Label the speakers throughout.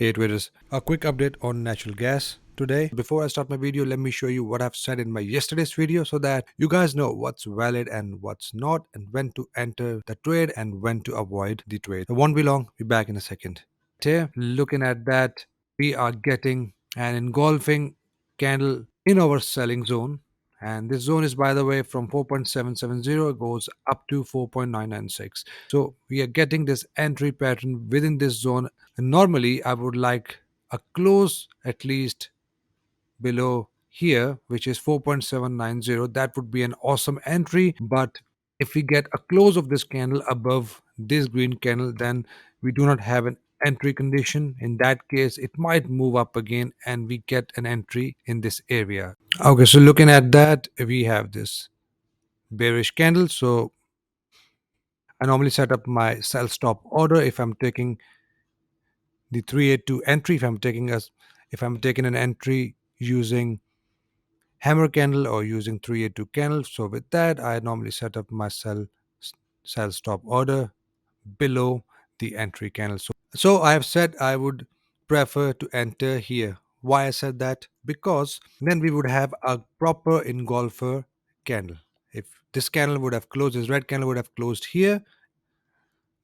Speaker 1: Hey traders, a quick update on natural gas today. Before I start my video, let me show you what I've said in my yesterday's video so that you guys know what's valid and what's not, and when to enter the trade and when to avoid the trade. It won't be long, be back in a second. Here, looking at that, we are getting an engulfing candle in our selling zone. And this zone is, by the way, from 4.770 goes up to 4.996. So we are getting this entry pattern within this zone. And normally, I would like a close at least below here, which is 4.790. That would be an awesome entry. But if we get a close of this candle above this green candle, then we do not have an entry condition. In that case, it might move up again and we get an entry in this area. Okay, so looking at that, we have this bearish candle. So I normally set up my sell stop order if I'm taking the 382 entry, if I'm taking an entry using hammer candle or using 382 candle. So with that, I normally set up my sell stop order below the entry candle. So I have said I would prefer to enter here. Why I said that? Because then we would have a proper engulfer candle. If this candle would have closed, this red candle would have closed here,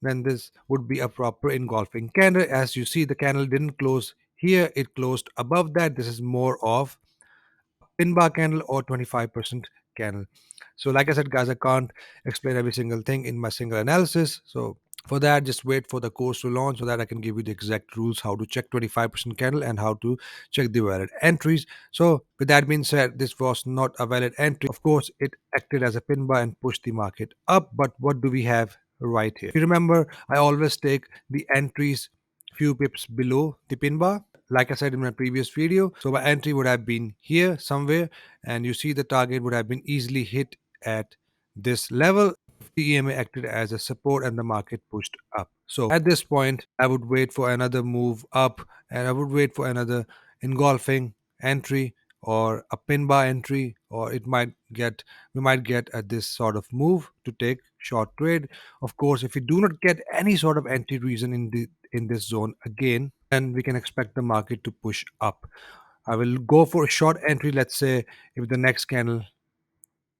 Speaker 1: then this would be a proper engulfing candle. As you see, the candle didn't close here, it closed above that. This is more of pin bar candle or 25% candle. So like I said, guys, I can't explain every single thing in my single analysis. So for that, just wait for the course to launch so that I can give you the exact rules how to check 25% candle and how to check the valid entries. So with that being said, this was not a valid entry. Of course, it acted as a pin bar and pushed the market up. But what do we have right here? If you remember, I always take the entries few pips below the pin bar, like I said in my previous video. So my entry would have been here somewhere, and you see the target would have been easily hit at this level. The EMA acted as a support and the market pushed up. So at this point, I would wait for another move up and I would wait for another engulfing entry or a pin bar entry, or we might get at this sort of move to take short trade. Of course, if we do not get any sort of entry reason in this zone again, then we can expect the market to push up. I will go for a short entry. Let's say if the next candle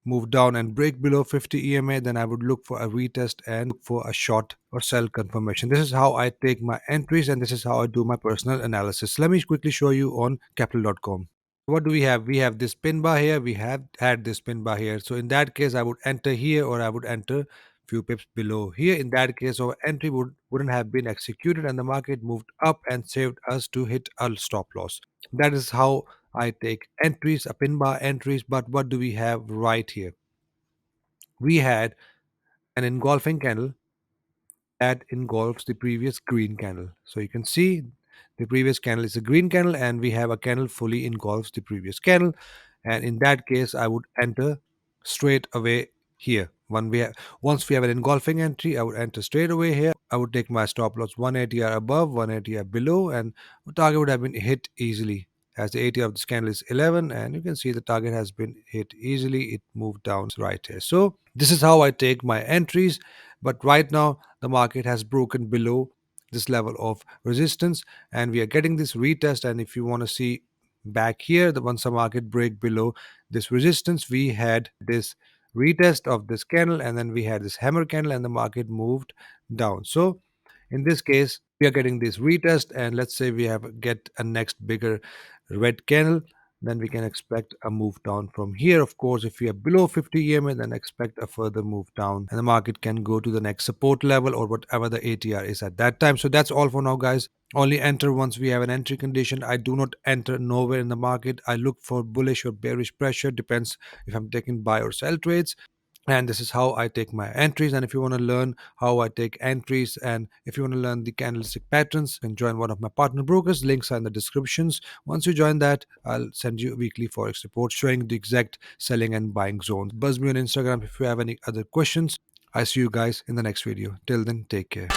Speaker 1: move down and break below 50 EMA, then I would look for a retest and look for a short or sell confirmation. This is how I take my entries and this is how I do my personal analysis. Let me quickly show you on capital.com. What do we have? We have this pin bar here. We have had this pin bar here. So in that case, I would enter here or I would enter few pips below here. In that case, our entry wouldn't have been executed and the market moved up and saved us to hit a stop loss. That is how I take entries, a pin bar entries. But what do we have right here? We had an engulfing candle that engulfs the previous green candle. So you can see the previous candle is a green candle and we have a candle fully engulfs the previous candle. And in that case, I would enter straight away here. Once we have an engulfing entry, I would enter straight away here. I would take my stop loss 180 or above, 180 or below, and the target would have been hit easily. As the ATR of this candle is 11, and you can see the target has been hit easily. It moved down right here. So this is how I take my entries. But right now, the market has broken below this level of resistance, and we are getting this retest. And if you want to see back here, the once the market break below this resistance, we had this retest of this candle, and then we had this hammer candle, and the market moved down. So in this case, we are getting this retest, and let's say we have get a next bigger red candle, then we can expect a move down from here. Of course, if we are below 50 EMA, then expect a further move down and the market can go to the next support level or whatever the ATR is at that time. So that's all for now, guys. Only enter once we have an entry condition. I do not enter nowhere in the market. I look for bullish or bearish pressure, depends if I'm taking buy or sell trades. And this is how I take my entries. And if you want to learn how I take entries, and if you want to learn the candlestick patterns, then join one of my partner brokers. Links are in the descriptions. Once you join that, I'll send you weekly forex reports showing the exact selling and buying zones. Buzz me on Instagram if you have any other questions. I see you guys in the next video. Till then, take care.